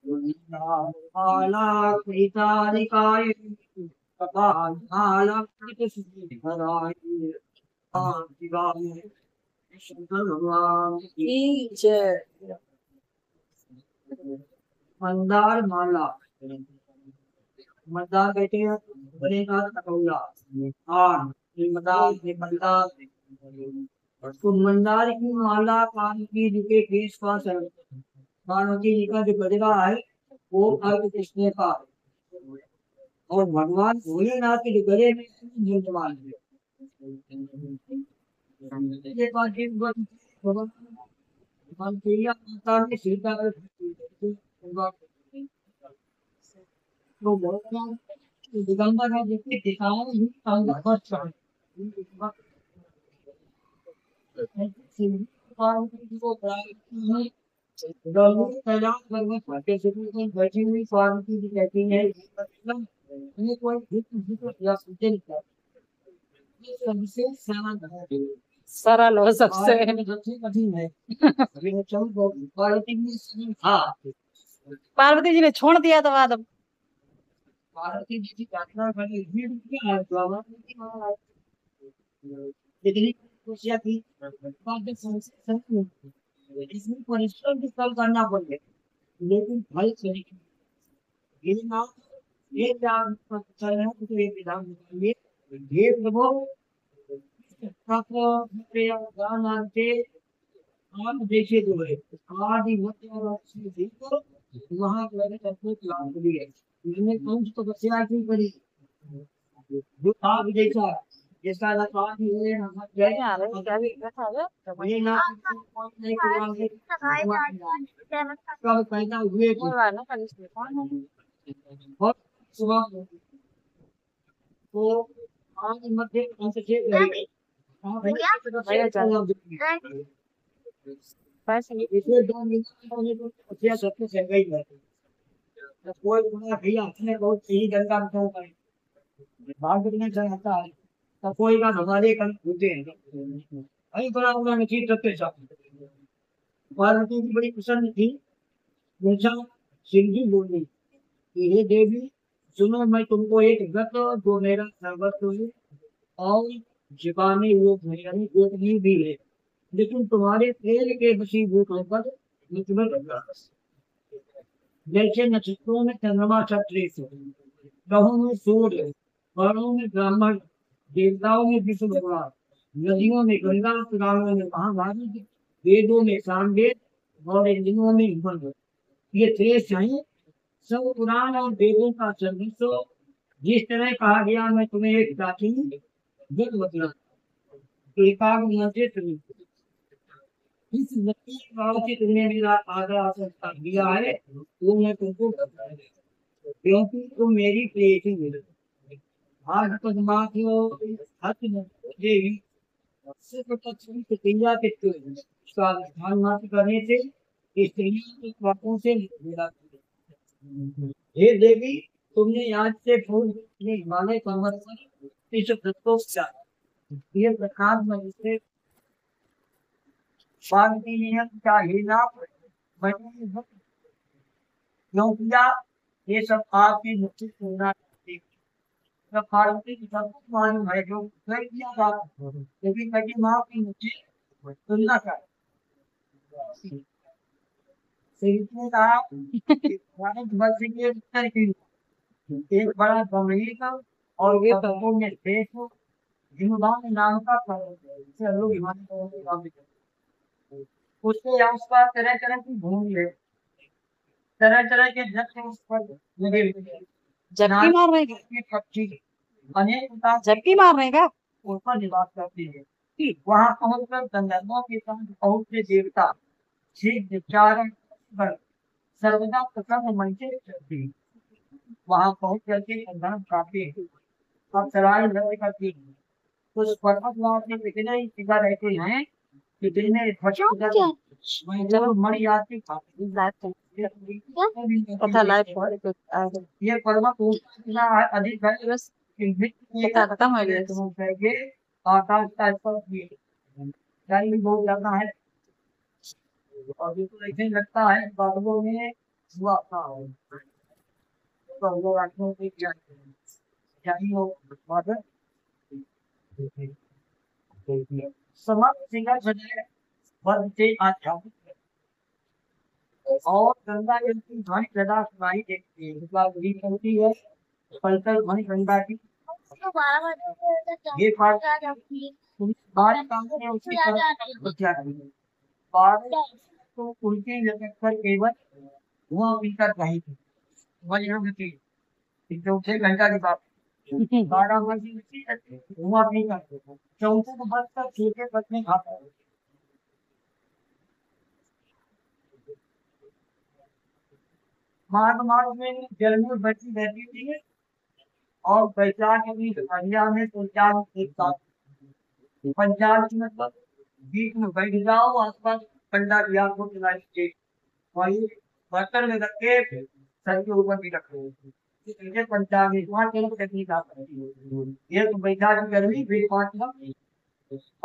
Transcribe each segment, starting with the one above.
माला कृतारिकाय कपालमाला कृतसिद्धराय शिवाय शंकर भगवान की जय। मंदार माला, मंदार बैठे हैं बनेगा कटौला आन मंदार तो मंदार की माला कान की जिसके केश का सर पार्वती जी का जो गजरा है वो अर्घ कृष्ण का और भगवान भोलेनाथ के जो गले में विद्यमान है। ये बात एक बात भगवान प्रिया माता ने सीता कर तो भगवान दिगंबर है जिसके दिशाओं ही अंग पार्वती जी को प्राप्त है। कैलाश पर्वत पर कैसे बैठी हुई पार्वती जी कहती है ये कोई हित या सुनते नहीं था। ये सबसे सरल हो सबसे सबसे कठिन है। पार्वती जी हाँ पार्वती जी ने छोड़ दिया तो बाद पार्वती जी की प्रार्थना करने कितनी खुशियाँ थी इसमें परिश्रम भी कम करना पड़े लेकिन फल सही ये ना ये ज्ञान चल है तो ये विधान निकालिए ये प्रभु गानांते आप देखिए जो है आदि मध्य देखो वहाँ मैंने सबको क्लास दी है मैंने कौन सी तपस्या की करी जो आप देखा जैसा लगा कि ये हम गए क्या भी ये ना कौन नहीं कुरान कब पैदा हुए थे और सुबह को आज मध्य अंत से गए इसमें 2 मिनट तो तपस्या सबसे सह गई है तो कोई गुना भैया अपने बहुत सही गंगा में तो भाग में चढ़ाता है तो कोई का हमारे कल होते हैं अभी बड़ा उन्होंने चीज रखते साथ पार्वती की बड़ी प्रसन्न थी मुझा सिंह जी बोली कि हे देवी सुनो मैं तुमको एक व्रत जो मेरा सर्वस्व है और जीवाने योग यानी गोपनीय भी है लेकिन तुम्हारे तेल के वशीभूत होकर मैं तुम्हें दूंगा जैसे नक्षत्रों में चंद्रमा क्षत्रिय ग्रहों में सूर्य वर्णों में ब्राह्मण देवताओं में विष्णु भगवान नदियों में गंगा पुराणों में महाभारत वेदों में सामवेद और इंद्रियों में हिमन ये श्रेष्ठ हैं सब पुराण और वेदों का सर्वस्व जिस तरह कहा गया मैं तुम्हें एक प्राचीन जग बतला एकाग्र से इस व्यक्ति भाव से तुमने मेरा आदर आसन दिया है वो मैं तुमको क्योंकि तुम मेरी प्रेयसी हो आज पद्मात्यो हस्त देवी सिर्फ तत्व क्रिया के स्वास्थ्य मात्र करने से स्त्रियों के पापों से मिला हे देवी तुमने आज से फूल हिमालय पर्वत पर इस प्रकोप ये प्रकाश में से शांति नियम का हिना क्यों किया ये सब आपकी मुक्ति सुनना जब पार्वती की सब कुछ मालूम है जो किया था लेकिन कभी माँ की मुक्ति सुनना चाहिए ने कहा भारत वर्ष के उत्तर की एक बड़ा गंभीर और वे प्रभु में देश हिमवान नाम का पर्वत है जिसे लोग हिमालय उसके आसपास तरह तरह की भूमि है तरह तरह के वृक्ष उस पर लगे हुए हैं झपकी मार रहे की पक्षी अनेक प्रकार झपकी मार रहे का ऊपर निवास करते हैं वहां पहुंचकर गंधर्वों के साथ बहुत से देवता सिद्ध चारण पर सर्वदा प्रसन्न मन से चलते हैं वहां पहुंच करके गंधर्व काफी अब सराय नृत्य करती है कुछ पर्वत में इतने ही सीधा रहते हैं कि दिन में मणि आती पता लाइफ ये पर्वत इतना अधिक है खत्म हो गया आकाश का स्पर्श भी बहुत ज्यादा है और बिल्कुल ऐसे ही लगता है बादलों में हुआ था तो हम लोग आंखों में क्या क्या ही हो बादल समस्त सिंगर सजाए वर्ग से आध्यात्मिक और गंगा जल की ध्वनि सदा सुनाई देती है मतलब गीत होती है पलकर ध्वनि गंगा की ये पाठ बारिश ने उसकी तरफ क्या बारिश तो उल्टी लटक कर केवल धुआं पीकर रही थी वज्रवती चौथे घंटा की बात बारामती धुआं पीकर चौथे को बस कर छूटे बचने खाता है माघ मास में जलमूल बची रहती थी और बैसाख की संध्या में पंचांग एक साथ पंचांग की मतलब बीच में बैठ जाओ आसपास ठंडा दिया को चला लीजिए वही बर्तन में रख के सर के ऊपर भी रख दो इसे पंचांग वहाँ चलो टेक्निक आप ये तो बैसाख की गर्मी फिर 5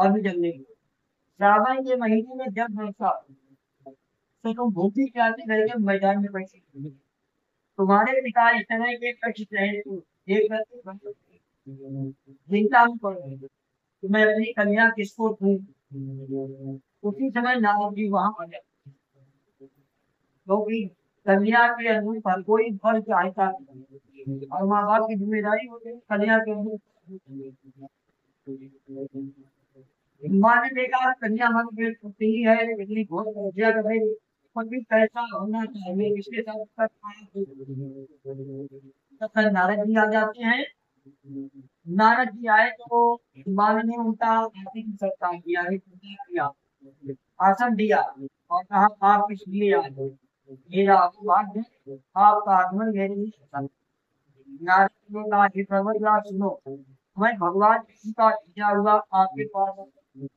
अभी जलने की श्रावण के महीने में जब वर्षा तो तुम भूखी प्यासी रह के मैदान में बैठी तुम्हारे पिता इस तरह के कष्ट रहे एक चिंता में पड़ गई कि मैं अपनी कन्या किसको दूं उसी समय नारद जी वहां आ गए क्योंकि कन्या के अनुरूप हर कोई फल चाहता है और माँ बाप की जिम्मेदारी होती है कन्या के अनुरूप माँ ने देखा कन्या मन में पुत्री है इतनी घोर तपस्या कर रही पर भी कैसा होना चाहिए इसके साथ तब नारद जी आ जाते हैं नारद जी आए तो माँ ने उनका आसन सत्कार किया पूजा किया आसन दिया और कहा आप किस लिए आए हो मेरा आशीर्वाद है आपका आगमन मेरे लिए सफल नारद ने कहा कि प्रभु सुनो मैं भगवान विष्णु का भेजा हुआ आपके पास हूँ।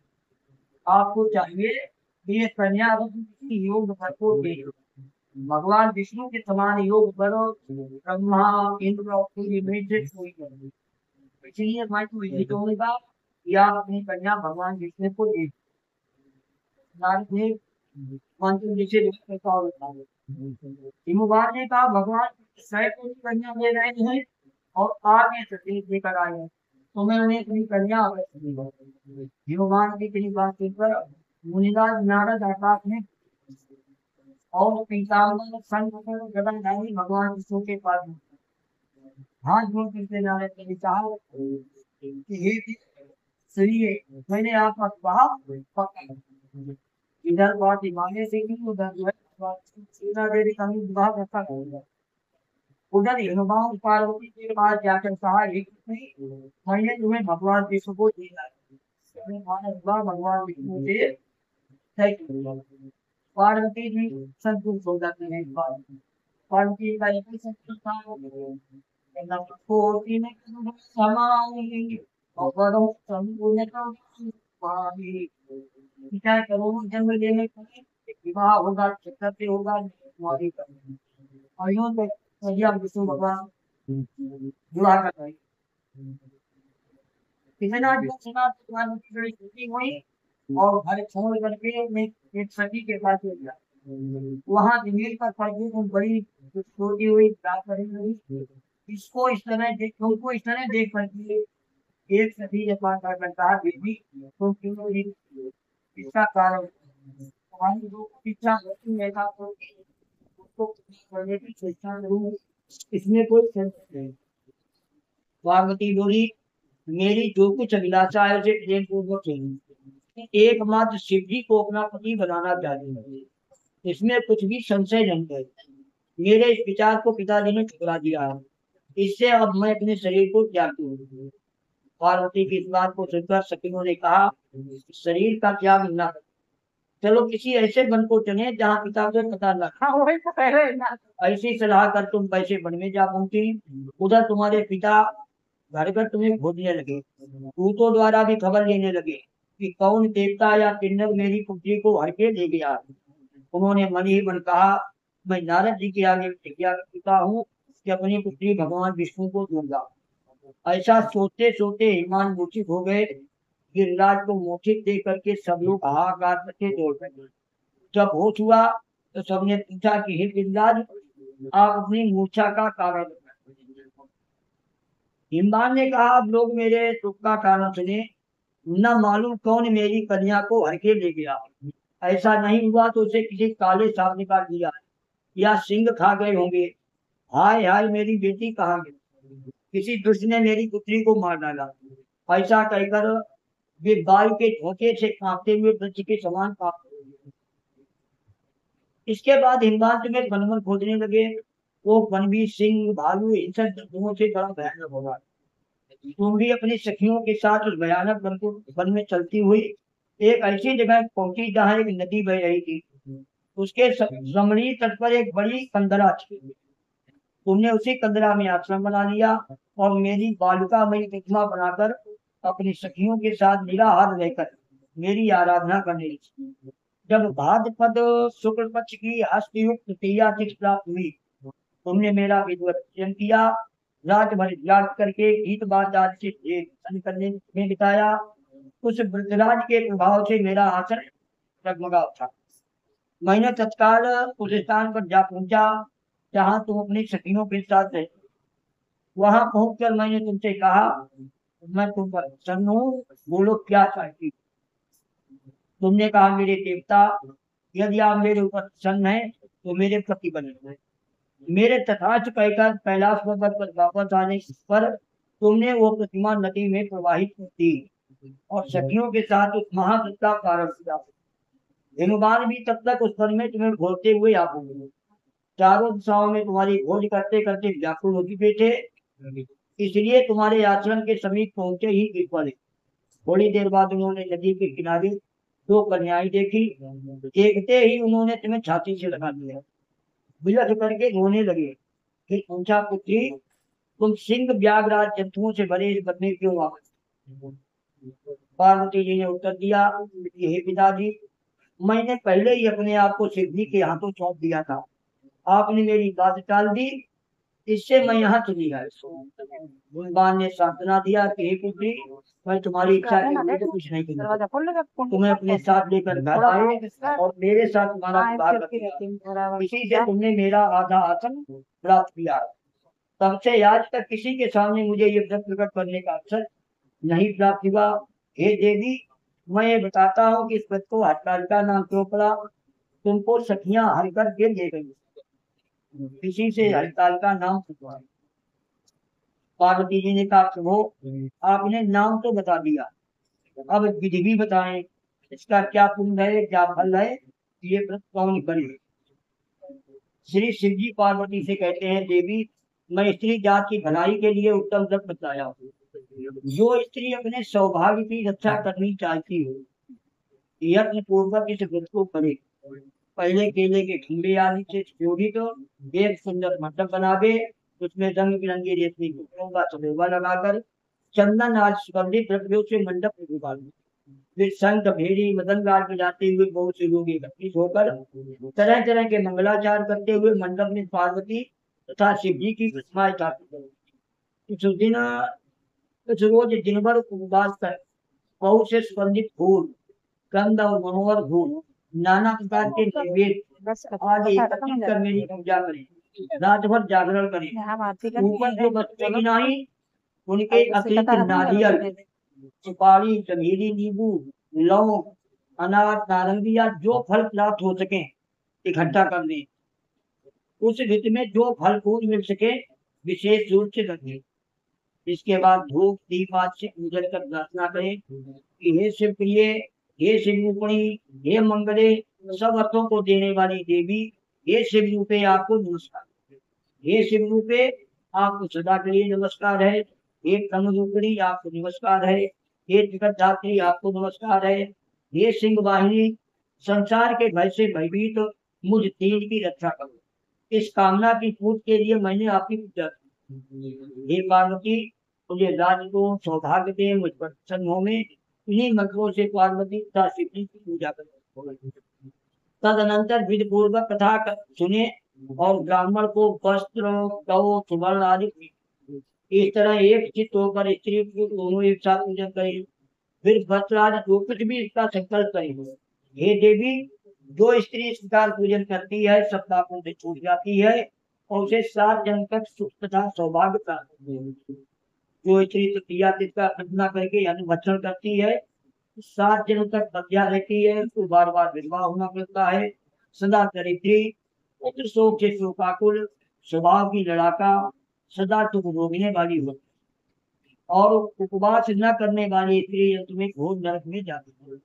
आपको चाहिए कि ये कन्या रत्न की योग बल को दे भगवान विष्णु के समान योग बल ब्रह्मा इंद्र और सूर्य में से कोई नहीं इसलिए मैं तो ये कहूंगा कि आप अपनी कन्या भगवान विष्णु को दे नारद ने मंत्र नीचे हिमवान ने कहा भगवान स्वयं को कन्या दे रहे हैं और आगे सतीश लेकर आए हैं तो मैं उन्हें अपनी कन्या अवश्य दूंगा हिमवान की किसी बात पर मुनिराज नारद आकाश में और पीताम्बर संग गदाधारी भगवान विष्णु के पास हाथ जोड़ करके नारद ने कहा कि हे सुनिए मैंने आपका स्वभाव पकड़ा इधर बात हिमालय से की उधर जो है सीता देवी का भी विवाह कैसा होगा उधर हिमवान पार्वती के पास जाकर कहा एक नहीं मैंने तुम्हें भगवान विष्णु को दिया है माना विवाह भगवान विष्णु से तय किया पार्वती जी संतुष्ट हो जाते हैं इस बात पार्वती का एक ही संतुष्ट था कोटि में समाई और बड़ों संपूर्ण का पानी क्या करोड़ जन्म लेने पर विवाह होगा चित्र से होगा तुम्हारी करनी और यूं तो भैया विष्णु भगवान विवाह कर रहे कितना जो सुना तो तुम्हारी बड़ी खुशी हुई और घर छोड़ करके मैं एक सखी के पास गया वहां जमीन पर पड़ गई तुम बड़ी छोटी हुई बात करी हुई इसको इस तरह देख तुमको इस तरह देख करके एक सखी के पास आकर कहा बेबी तुम क्यों नहीं इसका कारण तुम्हारी जो इच्छा होती है ना तो उसको करने की चेष्टा करूँ इसमें कोई सेंस नहीं पार्वती बोली मेरी जो कुछ अभिलाषा है उसे प्रेम पूर्वक चाहिए एकमात्र शिव जी को अपना पति बनाना चाहती है इसमें कुछ भी संशय नहीं है मेरे इस विचार को पिताजी ने ठुकरा दिया है इससे अब मैं अपने शरीर को त्यागती हूँ पार्वती की इस बात को सुनकर सखियों ने कहा शरीर का त्याग न चलो किसी ऐसे वन को चुने जहाँ पिता को पता न ऐसी सलाह कर तुम पैसे वन में जा पहुंची उधर तुम्हारे पिता घर घर तुम्हें खोजने लगे दूतों द्वारा भी खबर लेने लगे कि कौन देवता या किन्नर मेरी पुत्री को हर के ले गया उन्होंने मन ही मन कहा मैं नारद जी के आगे प्रतिज्ञा करता हूँ कि अपनी पुत्री भगवान विष्णु को दूंगा ऐसा सोचते सोचते ईमान मूर्छित हो गए गिरिराज को मूर्छित देख करके सब लोग हाहाकार करके दौड़ पड़े जब होश हुआ तो सबने पूछा कि हे गिरिराज, आप अपनी मूर्छा का कारण बताएं। हिमवान ने कहा, अब लोग मेरे दुख का कारण सुने। न मालूम कौन मेरी कन्या को हर के ले गया। ऐसा नहीं हुआ तो उसे किसी काले सांप ने काट दिया या सिंह खा गए होंगे। हाय हाय, मेरी बेटी कहाँ गई? किसी दुष्ट ने मेरी पुत्री को मार डाला। ऐसा कहकर वे वायु के झोंके से कांपते हुए वृक्ष के समान कांपते हुए। इसके बाद हिमवान में वन वन खोदने लगे। वो वन भी सिंह, भालू, इन सब जंतुओं से बड़ा भयानक होगा। तुम भी अपनी सखियों के साथ उस भयानक वन में चलती हुई एक ऐसी जगह पहुंची जहाँ एक नदी बह रही थी। उसके रमणीय तट पर एक बड़ी कंदरा थी। तुमने उसी कंदरा में आश्रम बना लिया और मेरी बालिकामयी प्रतिमा बनाकर अपनी सखियों के साथ निराहार रहकर मेरी आराधना करने लगी। जब भाद्रपद शुक्ल पक्ष की हस्तयुक्त तृतीया तिथि प्राप्त हुई, तुमने मेरा विधिवत पूजन किया। रात भर जाग करके गीत बाजार से प्रसन्न करने में बिताया। उस वृद्धराज के प्रभाव से मेरा आचरण डगमगा उठा। मैंने तत्काल उस स्थान पर जा पहुंचा जहां तुम अपनी सखियों के साथ रहे। वहां पहुंचकर मैंने तुमसे कहा, मैं तुम पर प्रसन्न हूँ, बोलो क्या चाहती। तुमने कहा, मेरे देवता, यदि आप मेरे ऊपर प्रसन्न हैं तो मेरे पति बने। मेरे तथास्थ कहकर कैलाश पर्वत पर वापस आने पर तुमने वो प्रतिमा नदी में प्रवाहित कर दी और सखियों के साथ उस महाव्रत का प्रारंभ किया। हिमवान भी तब तक उस वन में तुम्हें घोरते हुए आ पहुंचे। चारों दिशाओं में तुम्हारी खोज करते करते व्याकुल होती बैठे, इसलिए तुम्हारे आश्रम के समीप पहुंचे ही गिर पड़े। थोड़ी देर बाद उन्होंने नदी के किनारे दो कन्याएं देखी। देखते ही उन्होंने तुम्हें छाती से लगा दिया, बिलख करके रोने लगे। फिर पूछा, पुत्री, तुम सिंह, व्याघ्र, जंतुओं से भरे इस वन में क्यों आ गए? पार्वती जी ने उत्तर दिया, हे पिताजी, मैंने पहले ही अपने आप को शिव जी के हाथों सौंप दिया था। आपने मेरी बात टाल दी, इससे मैं यहाँ चली आई। भगवान ने सांत्वना दिया कि हे पुत्री, मैं तुम्हारी इच्छा के विरुद्ध कुछ नहीं करूंगा। तुम्हें अपने साथ लेकर घर आए और मेरे साथ तुम्हारा विवाह कर दिया। इसी से तुमने मेरा आधा आसन प्राप्त किया। तब से आज तक किसी के सामने मुझे ये व्रत प्रकट करने का अवसर नहीं प्राप्त हुआ। हे देवी, मैं ये बताता हूँ कि इस व्रत को हरतालिका नाम क्यों पड़ा। तुमको सखियां हर कर के दे गई, किसी से हरतालिका नाम पूछा। पार्वती जी ने कहा, प्रभु, आपने नाम तो बता दिया, अब विधि भी बताएं, इसका क्या पुण्य है, क्या फल है, ये व्रत कौन करे। श्री शिव जी पार्वती से कहते हैं, देवी, मैं स्त्री जात की भलाई के लिए उत्तम व्रत बताया हूँ। जो स्त्री अपने सौभाग्य की रक्षा करनी चाहती हो, यत्न पूर्वक इस व्रत को करे। पहले केले के खंभे आदि से सुशोभित एक सुंदर मंडप बनावे, उसमें रंग बिरंगी रेशमी कपड़ों का सफेदा लगाकर चंदन आज सुगंधित द्रव्यों से मंडप में डुबावे। फिर शंख, भेरी, मदनगार बजाते हुए बहुत से लोग एकत्रित होकर तरह तरह के मंगलाचार करते हुए मंडप में पार्वती तथा शिव जी की प्रतिमा स्थापित करें। उस दिन कुछ रोज दिन भर उपवास कर बहुत से सुगंधित फूल, गंध और मनोहर फूल, नाना प्रकार के नैवेद्य आदि एकत्रित कर मेरी पूजा करें। रात भर जागरण करें। ऊपर जो वस्तुएं गिनाई उनके अतिरिक्त नारियल, सुपारी, चमेली, नींबू, लौंग, अनार, नारंगी या जो फल प्राप्त हो सके इकट्ठा कर दें। उस ऋतु में जो फल फूल मिल सके विशेष रूप से रखें। इसके बाद धूप दीप आदि से पूजन कर प्रार्थना करें कि हे शिव प्रिय, हे शिव रूपिणी, हे मंगले, सब अर्थों को देने वाली देवी, हे शिव रूपे आपको नमस्कार। हे शिव रूपे आपको सदा के लिए नमस्कार है। हे तम रूपिणी आपको नमस्कार है। हे जगतधात्री आपको नमस्कार है। हे सिंह वाहिनी, संसार के भय से भयभीत मुझ तीन की रक्षा करो। इस कामना की पूर्ति के लिए मैंने आपकी पूजा की। हे पार्वती, मुझे राज को सौभाग्य दे, मुझ पर प्रसन्न हो। में इन्हीं मंत्रों से पार्वती तथा शिव जी की पूजा करें। तदनंतर विधि पूर्वक कथा सुने और ब्राह्मण को वस्त्र, गौ, सुवर्ण आदि इस तरह एक चित्त होकर स्त्री पुरुष दोनों एक साथ पूजन करें। फिर वस्त्र आदि जो कुछ भी इसका संकल्प करें। हे देवी, जो स्त्री इस प्रकार पूजन करती है सब पापों से छूट जाती है और उसे 7 जन्म तक सुख तथा सौभाग्य प्राप्त होते हैं। जो स्त्री तृतीया तिथि का खतना करके यानी भक्षण करती है 7 जन्म तक बंध्या रहती है, उसको बार बार विधवा होना पड़ता है, सदा दरिद्री, पुत्र शोक से शोकाकुल, स्वभाव की लड़ाका, सदा दुख भोगने वाली होती है और उपवास न करने वाली स्त्री अंत में घोर नरक में जाती है।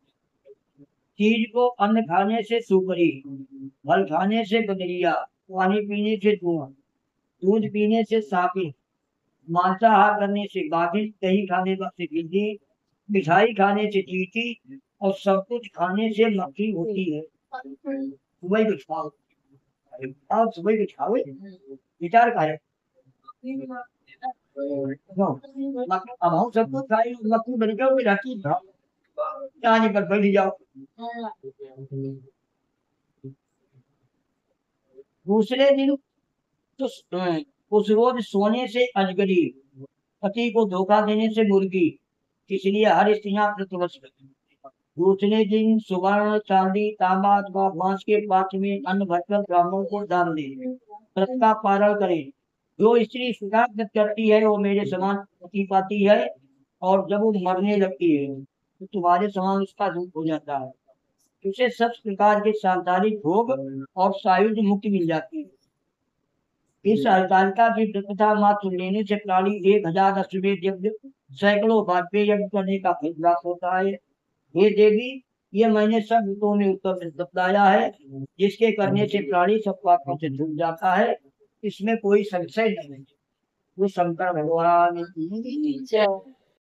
चीज को अन्न खाने से सुपरी, फल खाने से गदरिया, पानी पीने से धुआं, दूध पीने से सापिन, मांसाहार करने से बाधिन, दही खाने से गिद्दी, मिठाई खाने से चींटी और सब कुछ खाने से मक्खी होती है। सुबह कुछ खाओ, आज सुबह कुछ खाओ, विचार का है। अब हम सब कुछ खाए मक्खी बन गया कोई राखी खाओ, जाने पर बैठ जाओ। दूसरे दिन तो उस रोज सोने से अजगरी, पति को धोखा देने से मुर्गी, इसलिए हर स्त्रियां व्रतवश रहती हैं। दूसरे दिन सुवर्ण चांदी तांबा अथवा बांस के पात्र में अन्न भरकर ब्राह्मणों को दान दे, व्रत का पारण करे। जो स्त्री व्रत करती है वो मेरे समान पति पाती है और जब वो मरने लगती है तो तुम्हारे समान उसका रूप हो जाता है। उसे सब प्रकार के सांसारिक भोग और सायुज मुक्ति मिल जाती है। इस हरतालिका की व्रतकथा मात्र लेने से प्राणी 1000 अश्वमेध यज्ञ, सैकड़ों वाजपेयी यज्ञ करने का फल प्राप्त होता है। हे देवी, ये मैंने सब ऋतुओं में उत्तर बताया है, जिसके करने से प्राणी सब पापों से छूट जाता है, इसमें कोई संशय नहीं। वो शंकर भगवान की जय।